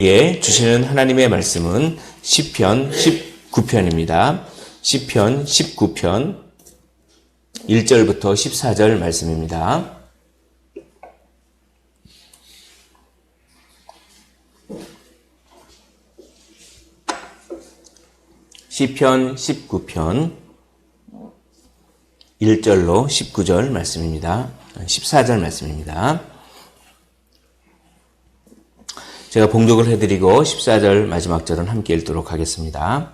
예, 주시는 하나님의 말씀은 시편 19편입니다. 시편 19편 1절부터 14절 말씀입니다. 시편 19편 1절로 19절 말씀입니다. 14절 말씀입니다. 제가 봉독을 해드리고 14절 마지막 절은 함께 읽도록 하겠습니다.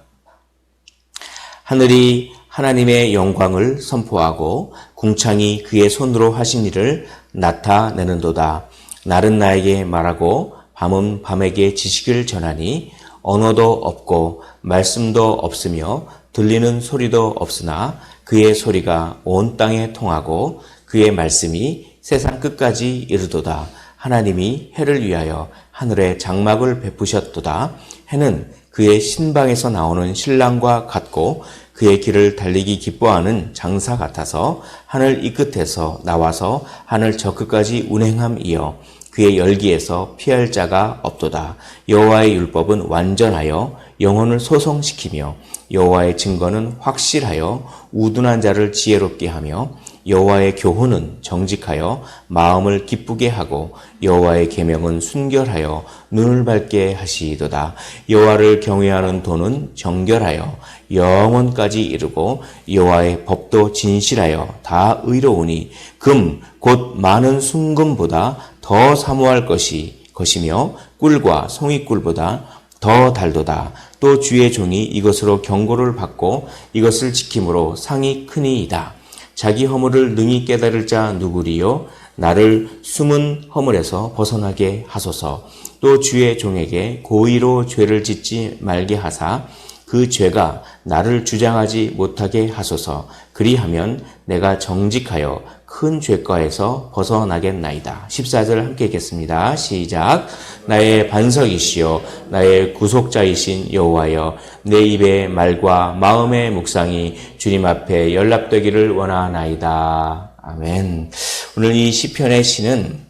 하늘이 하나님의 영광을 선포하고 궁창이 그의 손으로 하신 일을 나타내는도다. 날은 나에게 말하고 밤은 밤에게 지식을 전하니 언어도 없고 말씀도 없으며 들리는 소리도 없으나 그의 소리가 온 땅에 통하고 그의 말씀이 세상 끝까지 이르도다. 하나님이 해를 위하여 하늘에 장막을 베푸셨도다. 해는 그의 신방에서 나오는 신랑과 같고 그의 길을 달리기 기뻐하는 장사 같아서 하늘 이 끝에서 나와서 하늘 저 끝까지 운행함이여 그의 열기에서 피할 자가 없도다. 여호와의 율법은 완전하여 영혼을 소성시키며 여호와의 증거는 확실하여 우둔한 자를 지혜롭게 하며 여호와의 교훈은 정직하여 마음을 기쁘게 하고 여호와의 계명은 순결하여 눈을 밝게 하시도다. 여호와를 경외하는 도는 정결하여 영원까지 이르고 여호와의 법도 진실하여 다 의로우니 금 곧 많은 순금보다 더 사모할 것이며 꿀과 송이꿀보다 더 달도다. 또 주의 종이 이것으로 경고를 받고 이것을 지킴으로 상이 크니이다. 자기 허물을 능히 깨달을 자 누구리요? 나를 숨은 허물에서 벗어나게 하소서. 또 주의 종에게 고의로 죄를 짓지 말게 하사 그 죄가 나를 주장하지 못하게 하소서. 그리하면 내가 정직하여 큰 죄과에서 벗어나겠나이다. 14절 함께 읽겠습니다. 시작. 나의 반석이시여 나의 구속자이신 여호와여 내 입의 말과 마음의 묵상이 주님 앞에 연락되기를 원하나이다. 아멘. 오늘 이 시편의 시는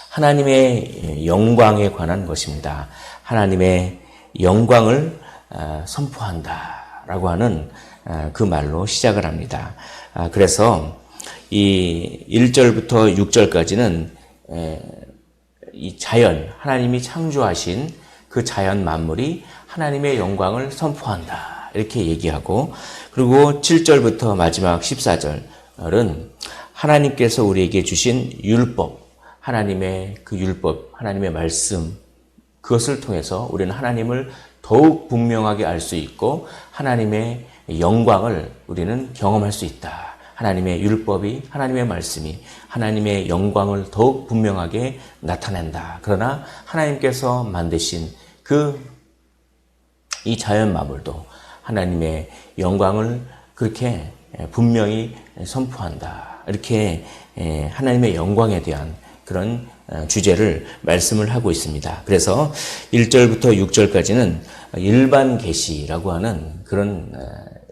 하나님의 영광에 관한 것입니다. 하나님의 영광을 선포한다 라고 하는 그 말로 시작을 합니다. 그래서 이 1절부터 6절까지는 이 자연, 하나님이 창조하신 그 자연 만물이 하나님의 영광을 선포한다 이렇게 얘기하고, 그리고 7절부터 마지막 14절은 하나님께서 우리에게 주신 율법, 하나님의 그 율법, 하나님의 말씀, 그것을 통해서 우리는 하나님을 더욱 분명하게 알 수 있고 하나님의 영광을 우리는 경험할 수 있다. 하나님의 율법이, 하나님의 말씀이 하나님의 영광을 더욱 분명하게 나타낸다. 그러나 하나님께서 만드신 이 자연 만물도 하나님의 영광을 그렇게 분명히 선포한다. 이렇게 하나님의 영광에 대한 그런 주제를 말씀을 하고 있습니다. 그래서 1절부터 6절까지는 일반 계시라고 하는 그런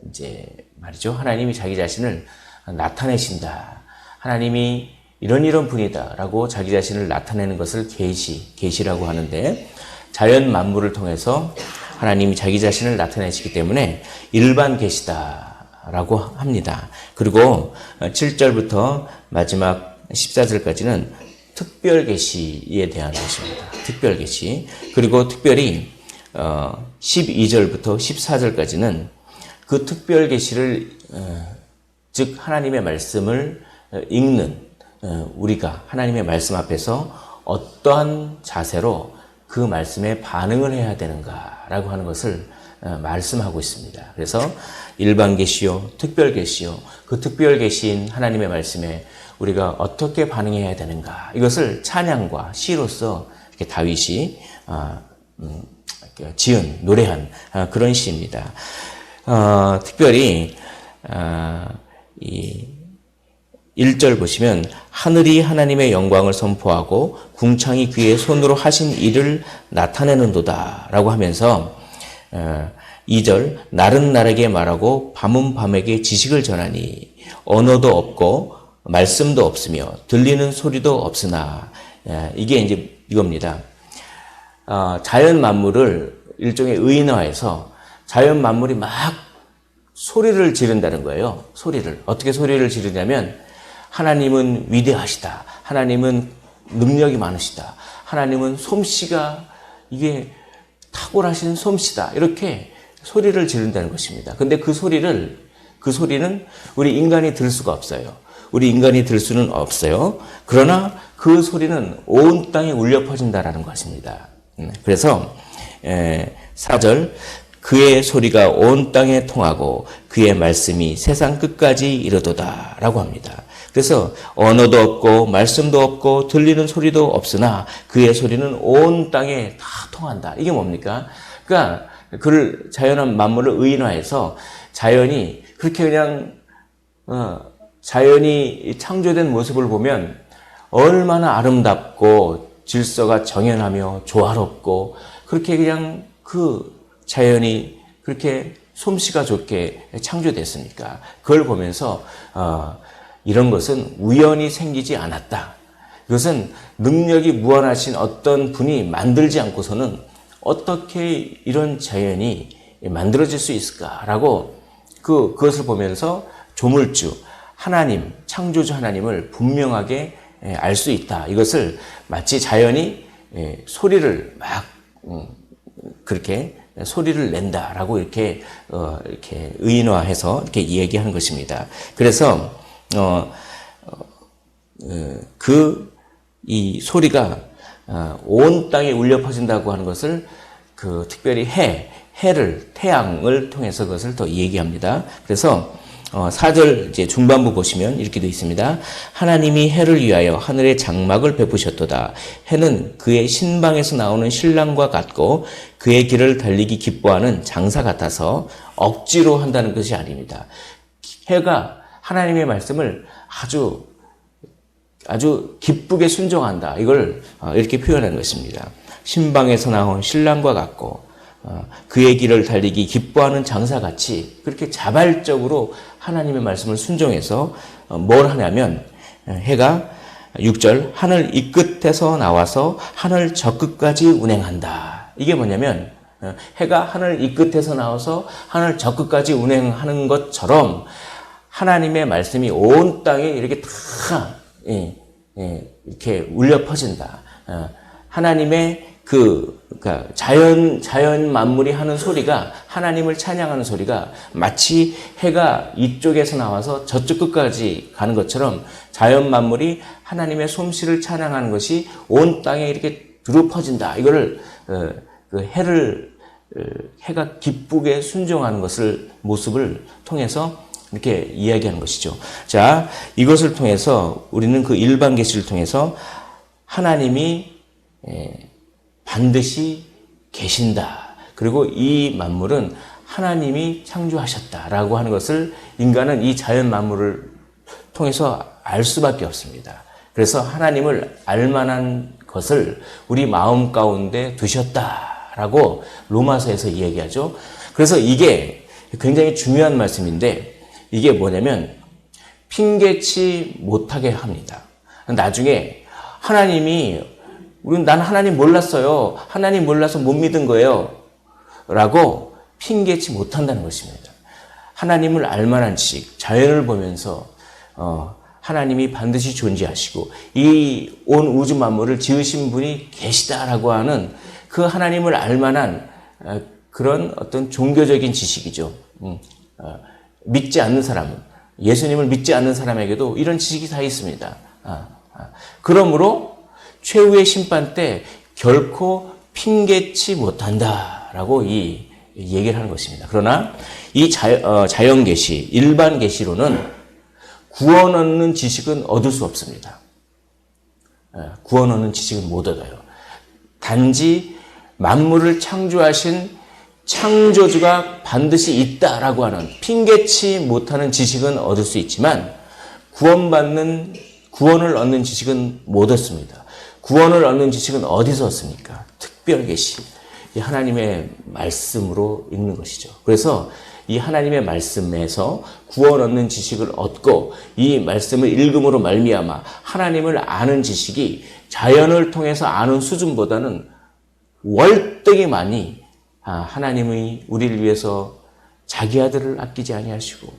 이제 말이죠. 하나님이 자기 자신을 나타내신다. 하나님이 이런 분이다라고 자기 자신을 나타내는 것을 계시라고 하는데, 자연 만물을 통해서 하나님이 자기 자신을 나타내시기 때문에 일반 계시다라고 합니다. 그리고 7절부터 마지막 14절까지는 특별 계시에 대한 것입니다. 특별 계시. 그리고 특별히 12절부터 14절까지는 그 특별 계시를 즉 하나님의 말씀을 읽는 우리가 하나님의 말씀 앞에서 어떠한 자세로 그 말씀에 반응을 해야 되는가라고 하는 것을 말씀하고 있습니다. 그래서 일반 계시요, 특별 계시요, 그 특별 계시인 하나님의 말씀에 우리가 어떻게 반응해야 되는가, 이것을 찬양과 시로서 이렇게 다윗이 지은, 노래한 그런 시입니다. 특별히 이 1절 보시면 하늘이 하나님의 영광을 선포하고 궁창이 그의 손으로 하신 일을 나타내는도다 라고 하면서 2절 날은 날에게 말하고 밤은 밤에게 지식을 전하니 언어도 없고 말씀도 없으며 들리는 소리도 없으나, 이게 이제 이겁니다. 자연 만물을 일종의 의인화해서 자연 만물이 막 소리를 지른다는 거예요. 소리를. 어떻게 소리를 지르냐면 하나님은 위대하시다. 하나님은 능력이 많으시다. 하나님은 솜씨가 이게 탁월하신 솜씨다. 이렇게 소리를 지른다는 것입니다. 근데 그 소리는 우리 인간이 들을 수가 없어요. 우리 인간이 들을 수는 없어요. 그러나 그 소리는 온 땅에 울려 퍼진다라는 것입니다. 그래서 4절 그의 소리가 온 땅에 통하고 그의 말씀이 세상 끝까지 이르도다 라고 합니다. 그래서 언어도 없고 말씀도 없고 들리는 소리도 없으나 그의 소리는 온 땅에 다 통한다. 이게 뭡니까? 그러니까 그를 자연한 만물을 의인화해서 자연이 그렇게 그냥 자연이 창조된 모습을 보면 얼마나 아름답고 질서가 정연하며 조화롭고 그렇게 그냥 그 자연이 그렇게 솜씨가 좋게 창조됐으니까 그걸 보면서 이런 것은 우연히 생기지 않았다. 이것은 능력이 무한하신 어떤 분이 만들지 않고서는 어떻게 이런 자연이 만들어질 수 있을까라고 그것을 보면서 조물주 하나님, 창조주 하나님을 분명하게 알 수 있다. 이것을 마치 자연이 소리를 막 그렇게 소리를 낸다라고 이렇게 의인화해서 이렇게 이야기하는 것입니다. 그래서 이 소리가 온 땅에 울려 퍼진다고 하는 것을 특별히 태양을 통해서 그것을 더 얘기합니다. 그래서 4절 이제 중반부 보시면 이렇게 되어 있습니다. 하나님이 해를 위하여 하늘의 장막을 베푸셨도다. 해는 그의 신방에서 나오는 신랑과 같고 그의 길을 달리기 기뻐하는 장사 같아서 억지로 한다는 것이 아닙니다. 해가 하나님의 말씀을 아주 기쁘게 순종한다. 이걸 이렇게 표현하는 것입니다. 신방에서 나온 신랑과 같고 그의 길을 달리기 기뻐하는 장사같이 그렇게 자발적으로 하나님의 말씀을 순종해서 뭘 하냐면 해가 6절 하늘 이 끝에서 나와서 하늘 저 끝까지 운행한다. 이게 뭐냐면 해가 하늘 이 끝에서 나와서 하늘 저 끝까지 운행하는 것처럼 하나님의 말씀이 온 땅에 이렇게 다 이렇게 울려 퍼진다. 하나님의 그러니까 자연 만물이 하는 소리가 하나님을 찬양하는 소리가 마치 해가 이쪽에서 나와서 저쪽 끝까지 가는 것처럼 자연 만물이 하나님의 솜씨를 찬양하는 것이 온 땅에 이렇게 두루 퍼진다. 이거를 해가 기쁘게 순종하는 모습을 통해서 이렇게 이야기하는 것이죠. 자, 이것을 통해서 우리는 그 일반 계시를 통해서 하나님이 반드시 계신다. 그리고 이 만물은 하나님이 창조하셨다라고 하는 것을 인간은 이 자연 만물을 통해서 알 수밖에 없습니다. 그래서 하나님을 알 만한 것을 우리 마음 가운데 두셨다라고 로마서에서 이야기하죠. 그래서 이게 굉장히 중요한 말씀인데 이게 뭐냐면 핑계치 못하게 합니다. 나중에 난 하나님 몰랐어요. 하나님 몰라서 못 믿은 거예요. 라고 핑계치 못한다는 것입니다. 하나님을 알만한 지식, 자연을 보면서 하나님이 반드시 존재하시고 이 온 우주 만물을 지으신 분이 계시다라고 하는 그 하나님을 알만한 그런 어떤 종교적인 지식이죠. 믿지 않는 사람은, 예수님을 믿지 않는 사람에게도 이런 지식이 다 있습니다. 그러므로 최후의 심판 때 결코 핑계치 못한다라고 이 얘기를 하는 것입니다. 그러나 이 자연 계시, 일반 계시로는 구원 얻는 지식은 얻을 수 없습니다. 구원 얻는 지식은 못 얻어요. 단지 만물을 창조하신 창조주가 반드시 있다라고 하는 핑계치 못하는 지식은 얻을 수 있지만 구원을 얻는 지식은 못 얻습니다. 구원을 얻는 지식은 어디서 얻습니까? 특별 계시, 이 하나님의 말씀으로 읽는 것이죠. 그래서 이 하나님의 말씀에서 구원 얻는 지식을 얻고 이 말씀을 읽음으로 말미암아 하나님을 아는 지식이 자연을 통해서 아는 수준보다는 월등히 많이 하나님이 우리를 위해서 자기 아들을 아끼지 아니하시고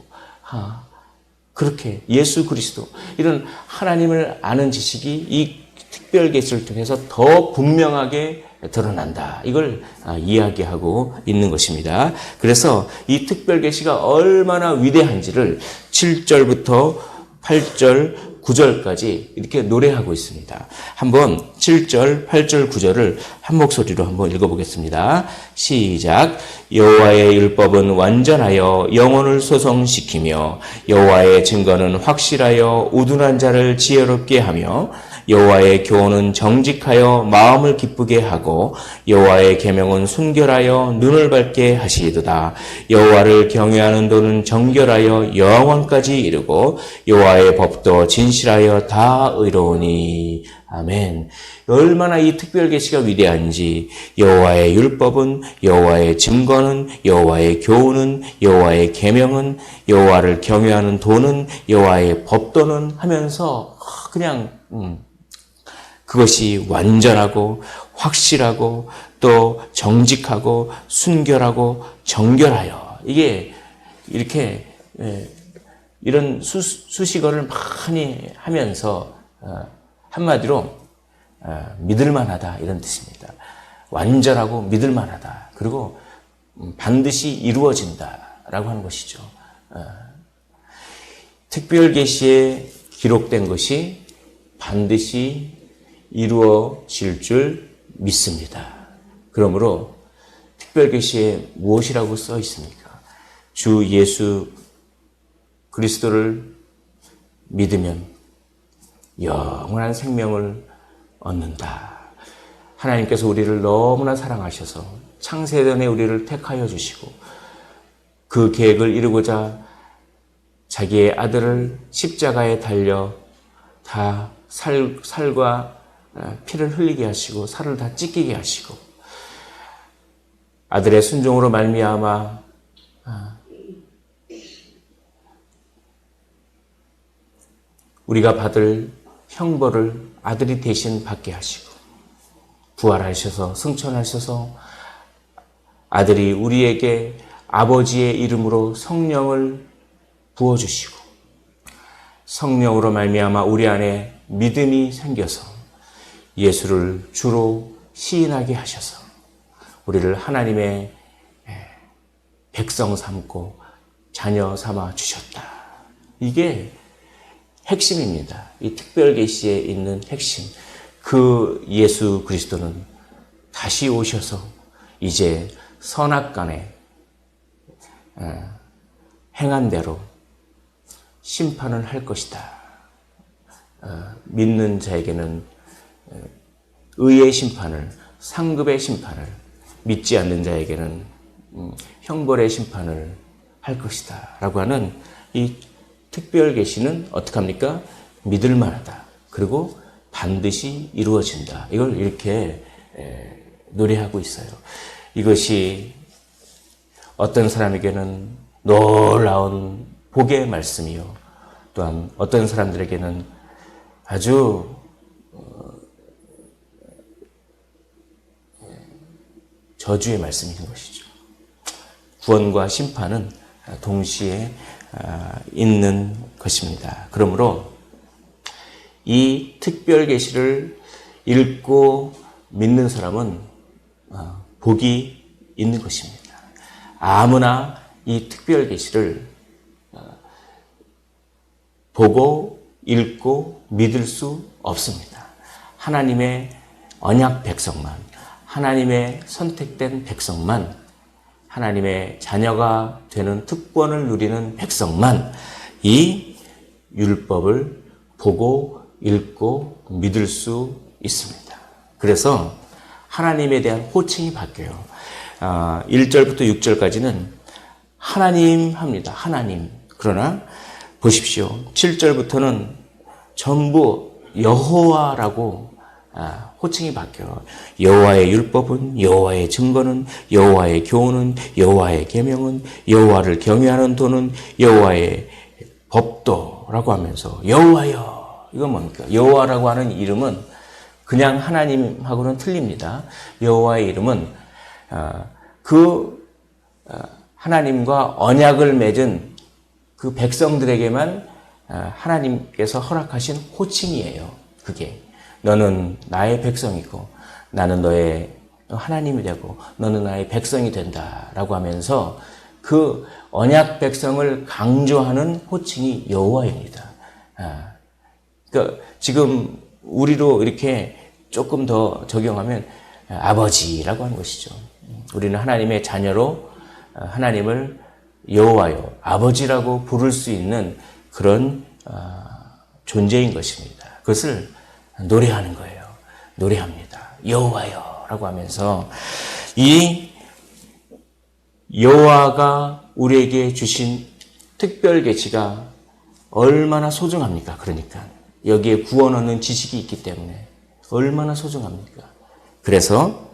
그렇게 예수 그리스도 이런 하나님을 아는 지식이 이 특별 계시를 통해서 더 분명하게 드러난다. 이걸 이야기하고 있는 것입니다. 그래서 이 특별 계시가 얼마나 위대한지를 7절부터 8절, 9절까지 이렇게 노래하고 있습니다. 한번 7절, 8절, 9절을 한 목소리로 한번 읽어보겠습니다. 시작. 여호와의 율법은 완전하여 영혼을 소성시키며 여호와의 증거는 확실하여 우둔한 자를 지혜롭게 하며 여호와의 교훈은 정직하여 마음을 기쁘게 하고 여호와의 계명은 순결하여 눈을 밝게 하시도다. 여호와를 경외하는 도는 정결하여 영원까지 이르고 여호와의 법도 진실하여 다 의로우니. 아멘. 얼마나 이 특별 계시가 위대한지 여호와의 율법은 여호와의 증거는 여호와의 교훈은 여호와의 계명은 여호와를 경외하는 도는 여호와의 법도는 하면서 그냥 그것이 완전하고 확실하고 또 정직하고 순결하고 정결하여 이게 이렇게 이런 수식어를 많이 하면서 한마디로 믿을만하다 이런 뜻입니다. 완전하고 믿을만하다. 그리고 반드시 이루어진다라고 하는 것이죠. 특별 계시에 기록된 것이 반드시 이루어질 줄 믿습니다. 그러므로 특별 계시에 무엇이라고 써 있습니까? 주 예수 그리스도를 믿으면 영원한 생명을 얻는다. 하나님께서 우리를 너무나 사랑하셔서 창세전에 우리를 택하여 주시고 그 계획을 이루고자 자기의 아들을 십자가에 달려 다 살과 피를 흘리게 하시고 살을 다 찢기게 하시고 아들의 순종으로 말미암아 우리가 받을 형벌을 아들이 대신 받게 하시고 부활하셔서 승천하셔서 아들이 우리에게 아버지의 이름으로 성령을 부어주시고 성령으로 말미암아 우리 안에 믿음이 생겨서 예수를 주로 시인하게 하셔서 우리를 하나님의 백성 삼고 자녀 삼아 주셨다. 이게 핵심입니다. 이 특별 계시에 있는 핵심. 그 예수 그리스도는 다시 오셔서 이제 선악간에 행한 대로 심판을 할 것이다. 믿는 자에게는 의의 심판을, 상급의 심판을, 믿지 않는 자에게는 형벌의 심판을 할 것이다. 라고 하는 이 특별 계시는 어떻게 합니까? 믿을 만하다. 그리고 반드시 이루어진다. 이걸 이렇게 노래하고 있어요. 이것이 어떤 사람에게는 놀라운 복의 말씀이요. 또한 어떤 사람들에게는 아주 저주의 말씀인 것이죠. 구원과 심판은 동시에 있는 것입니다. 그러므로 이 특별 계시를 읽고 믿는 사람은 복이 있는 것입니다. 아무나 이 특별 계시를 보고 읽고 믿을 수 없습니다. 하나님의 언약 백성만, 하나님의 선택된 백성만, 하나님의 자녀가 되는 특권을 누리는 백성만 이 율법을 보고 읽고 믿을 수 있습니다. 그래서 하나님에 대한 호칭이 바뀌어요. 1절부터 6절까지는 하나님 합니다. 하나님. 그러나 보십시오. 7절부터는 전부 여호와라고 호칭이 바뀌어요. 여호와의 율법은, 여호와의 증거는, 여호와의 교훈은, 여호와의 계명은, 여호와를 경외하는 도는, 여호와의 법도라고 하면서 여호와여. 이건 뭡니까? 여호와라고 하는 이름은 그냥 하나님하고는 틀립니다. 여호와의 이름은 그 하나님과 언약을 맺은 그 백성들에게만 하나님께서 허락하신 호칭이에요. 그게 너는 나의 백성이고 나는 너의 하나님이 되고 너는 나의 백성이 된다라고 하면서 그 언약 백성을 강조하는 호칭이 여호와입니다. 그러니까 지금 우리로 이렇게 조금 더 적용하면 아버지라고 하는 것이죠. 우리는 하나님의 자녀로 하나님을 여호와요, 아버지라고 부를 수 있는 그런 존재인 것입니다. 그것을 노래하는 거예요. 노래합니다. 여호와요라고 하면서 이 여호와가 우리에게 주신 특별 계시가 얼마나 소중합니까? 그러니까 여기에 구원 얻는 지식이 있기 때문에 얼마나 소중합니까? 그래서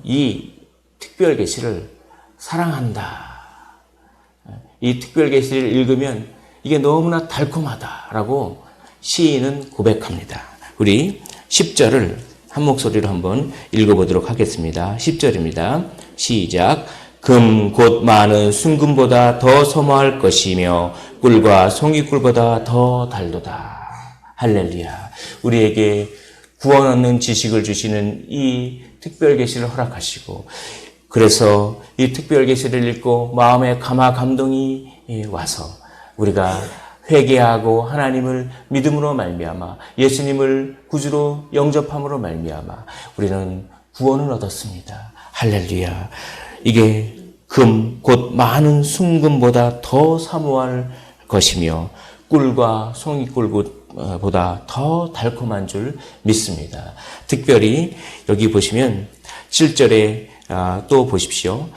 이 특별 계시를 사랑한다. 이 특별 계시를 읽으면 이게 너무나 달콤하다라고 시인은 고백합니다. 우리 10절을 한 목소리로 한번 읽어보도록 하겠습니다. 10절입니다. 시작. 금 곧 많은 순금보다 더 소모할 것이며 꿀과 송이꿀보다 더 달도다. 할렐루야. 우리에게 구원 얻는 지식을 주시는 이 특별 계시를 허락하시고 그래서 이 특별 계시를 읽고 마음에 감화 감동이 와서 우리가 회개하고 하나님을 믿음으로 말미암아 예수님을 구주로 영접함으로 말미암아 우리는 구원을 얻었습니다. 할렐루야. 이게 금 곧 많은 순금보다 더 사모할 것이며 꿀과 송이꿀보다 더 달콤한 줄 믿습니다. 특별히 여기 보시면 7절에 또 보십시오.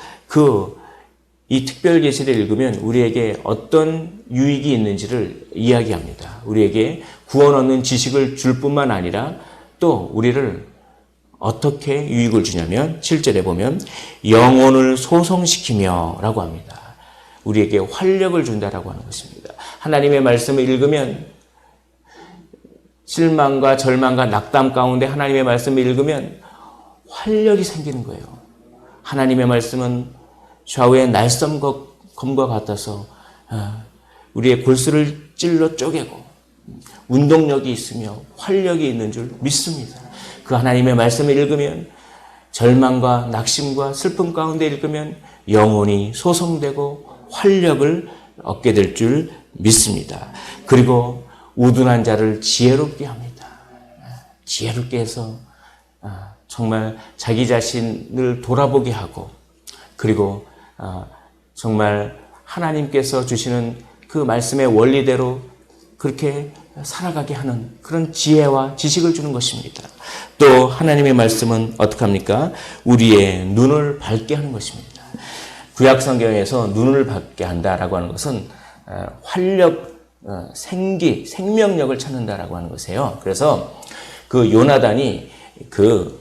이 특별 계시를 읽으면 우리에게 어떤 유익이 있는지를 이야기합니다. 우리에게 구원 얻는 지식을 줄 뿐만 아니라 또 우리를 어떻게 유익을 주냐면 7절에 보면 영혼을 소성시키며 라고 합니다. 우리에게 활력을 준다라고 하는 것입니다. 하나님의 말씀을 읽으면 실망과 절망과 낙담 가운데 하나님의 말씀을 읽으면 활력이 생기는 거예요. 하나님의 말씀은 좌우의 날섬검과 같아서 우리의 골수를 찔러 쪼개고 운동력이 있으며 활력이 있는 줄 믿습니다. 그 하나님의 말씀을 읽으면 절망과 낙심과 슬픔 가운데 읽으면 영혼이 소성되고 활력을 얻게 될 줄 믿습니다. 그리고 우둔한 자를 지혜롭게 합니다. 지혜롭게 해서 정말 자기 자신을 돌아보게 하고 그리고 정말 하나님께서 주시는 그 말씀의 원리대로 그렇게 살아가게 하는 그런 지혜와 지식을 주는 것입니다. 또 하나님의 말씀은 어떻게 합니까? 우리의 눈을 밝게 하는 것입니다. 구약 성경에서 눈을 밝게 한다라고 하는 것은 활력, 생명력을 찾는다라고 하는 것이에요. 그래서 그 요나단이 그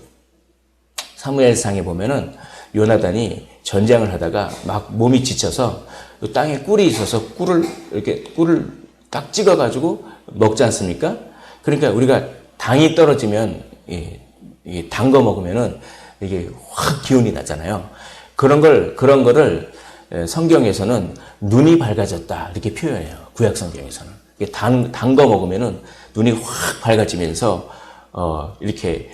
사무엘상에 보면은 요나단이 전쟁을 하다가 막 몸이 지쳐서 땅에 꿀이 있어서 꿀을 딱 찍어가지고 먹지 않습니까? 그러니까 우리가 당이 떨어지면 단 거 먹으면은 이게 확 기운이 나잖아요. 그런 거를 성경에서는 눈이 밝아졌다 이렇게 표현해요. 구약 성경에서는 단 거 먹으면은 눈이 확 밝아지면서 이렇게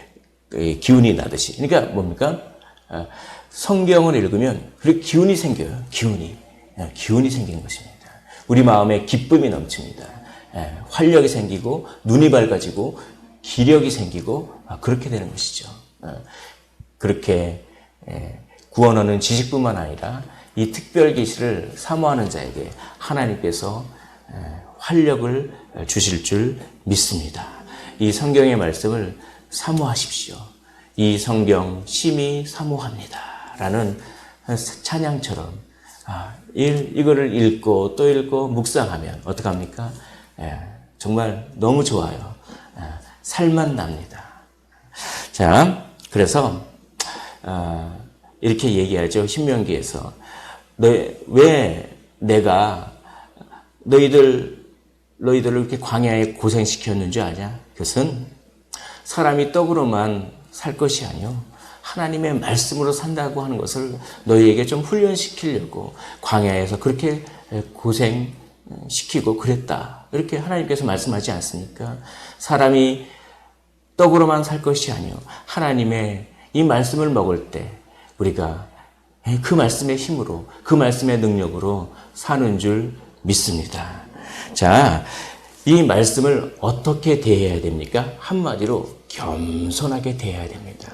기운이 나듯이. 그러니까 뭡니까? 성경을 읽으면 그렇게 기운이 생겨요. 기운이 생기는 것입니다. 우리 마음에 기쁨이 넘칩니다. 활력이 생기고 눈이 밝아지고 기력이 생기고 그렇게 되는 것이죠. 그렇게 구원 얻는 지식뿐만 아니라 이 특별 계시를 사모하는 자에게 하나님께서 활력을 주실 줄 믿습니다. 이 성경의 말씀을 사모하십시오. 이 성경 심히 사모합니다. 라는 찬양처럼 이거를 읽고 또 읽고 묵상하면 어떡합니까? 정말 너무 좋아요. 살만 납니다. 자, 그래서 이렇게 얘기하죠. 신명기에서 왜 내가 너희들을 이렇게 광야에 고생시켰는 줄 아냐? 그것은 사람이 떡으로만 살 것이 아니요 하나님의 말씀으로 산다고 하는 것을 너희에게 좀 훈련시키려고 광야에서 그렇게 고생시키고 그랬다. 이렇게 하나님께서 말씀하지 않습니까? 사람이 떡으로만 살 것이 아니요 하나님의 이 말씀을 먹을 때 우리가 그 말씀의 힘으로 그 말씀의 능력으로 사는 줄 믿습니다. 자, 이 말씀을 어떻게 대해야 됩니까? 한마디로 겸손하게 대해야 됩니다.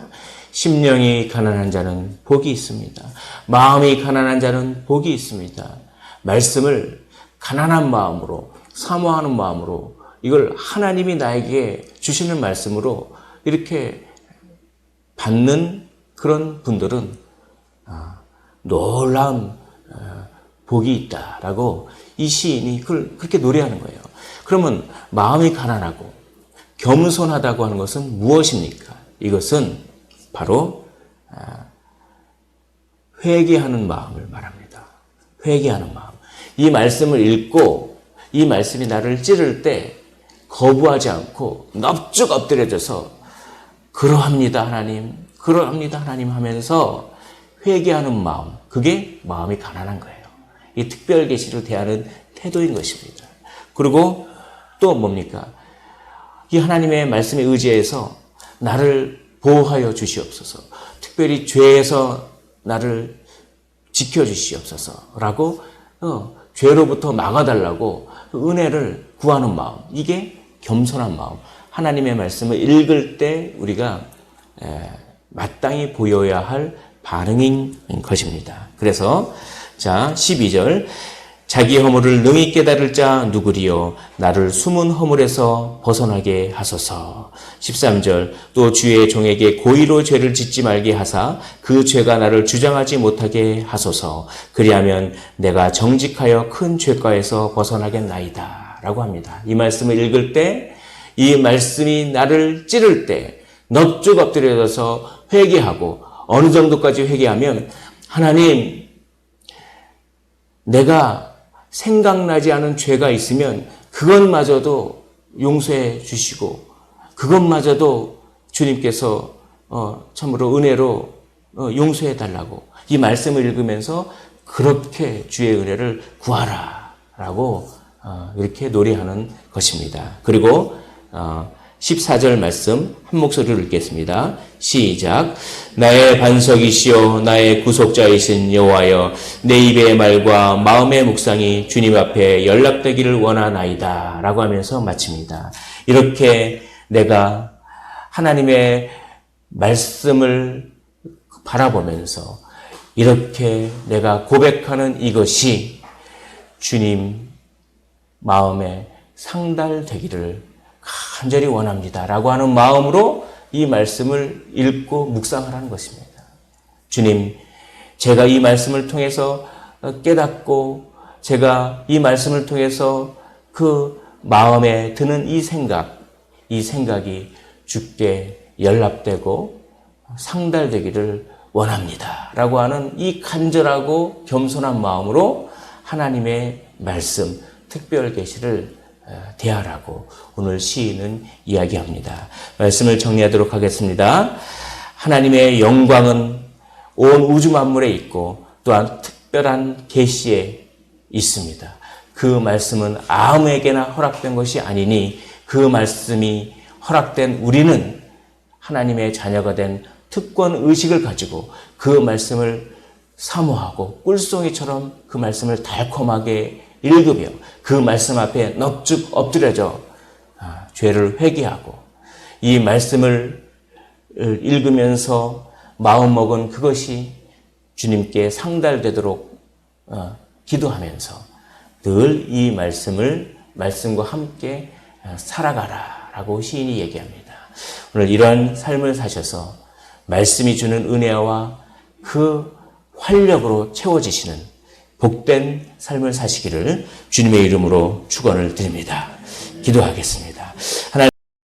심령이 가난한 자는 복이 있습니다. 마음이 가난한 자는 복이 있습니다. 말씀을 가난한 마음으로 사모하는 마음으로 이걸 하나님이 나에게 주시는 말씀으로 이렇게 받는 그런 분들은 놀라운 복이 있다라고 이 시인이 그걸 그렇게 노래하는 거예요. 그러면 마음이 가난하고 겸손하다고 하는 것은 무엇입니까? 이것은 바로 회개하는 마음을 말합니다. 회개하는 마음. 이 말씀을 읽고 이 말씀이 나를 찌를 때 거부하지 않고 넙죽 엎드려져서 그러합니다 하나님, 그러합니다 하나님 하면서 회개하는 마음, 그게 마음이 가난한 거예요. 이 특별 계시를 대하는 태도인 것입니다. 그리고 또 뭡니까? 이 하나님의 말씀에 의지해서 나를 보호하여 주시옵소서. 특별히 죄에서 나를 지켜주시옵소서라고 죄로부터 막아달라고 은혜를 구하는 마음. 이게 겸손한 마음. 하나님의 말씀을 읽을 때 우리가 마땅히 보여야 할 반응인 것입니다. 그래서 자 12절 자기 허물을 능히 깨달을 자 누구리요 나를 숨은 허물에서 벗어나게 하소서. 13절 또 주의 종에게 고의로 죄를 짓지 말게 하사 그 죄가 나를 주장하지 못하게 하소서. 그리하면 내가 정직하여 큰 죄가에서 벗어나겠나이다 라고 합니다. 이 말씀을 읽을 때 이 말씀이 나를 찌를 때 넙죽 엎드려져서 회개하고 어느 정도까지 회개하면 하나님 내가 생각나지 않은 죄가 있으면 그것마저도 용서해 주시고 그것마저도 주님께서 참으로 은혜로 용서해 달라고 이 말씀을 읽으면서 그렇게 주의 은혜를 구하라 라고 이렇게 노래하는 것입니다. 그리고 14절 말씀 한 목소리로 읽겠습니다. 시작. 나의 반석이시오 나의 구속자이신 여호와여 내 입의 말과 마음의 묵상이 주님 앞에 연락되기를 원하나이다 라고 하면서 마칩니다. 이렇게 내가 하나님의 말씀을 바라보면서 이렇게 내가 고백하는 이것이 주님 마음에 상달되기를 간절히 원합니다 라고 하는 마음으로 이 말씀을 읽고 묵상하라는 것입니다. 주님, 제가 이 말씀을 통해서 깨닫고 제가 이 말씀을 통해서 그 마음에 드는 이 생각이 주께 연락되고 상달되기를 원합니다 라고 하는 이 간절하고 겸손한 마음으로 하나님의 말씀, 특별 계시를 대하라고 오늘 시인은 이야기합니다. 말씀을 정리하도록 하겠습니다. 하나님의 영광은 온 우주 만물에 있고 또한 특별한 계시에 있습니다. 그 말씀은 아무에게나 허락된 것이 아니니 그 말씀이 허락된 우리는 하나님의 자녀가 된 특권 의식을 가지고 그 말씀을 사모하고 꿀송이처럼 그 말씀을 달콤하게 읽으며 그 말씀 앞에 넙죽 엎드려져 죄를 회개하고 이 말씀을 읽으면서 마음먹은 그것이 주님께 상달되도록 기도하면서 늘 이 말씀과 함께 살아가라라고 시인이 얘기합니다. 오늘 이러한 삶을 사셔서 말씀이 주는 은혜와 그 활력으로 채워지시는 복된 삶을 사시기를 주님의 이름으로 축원을 드립니다. 기도하겠습니다. 하나님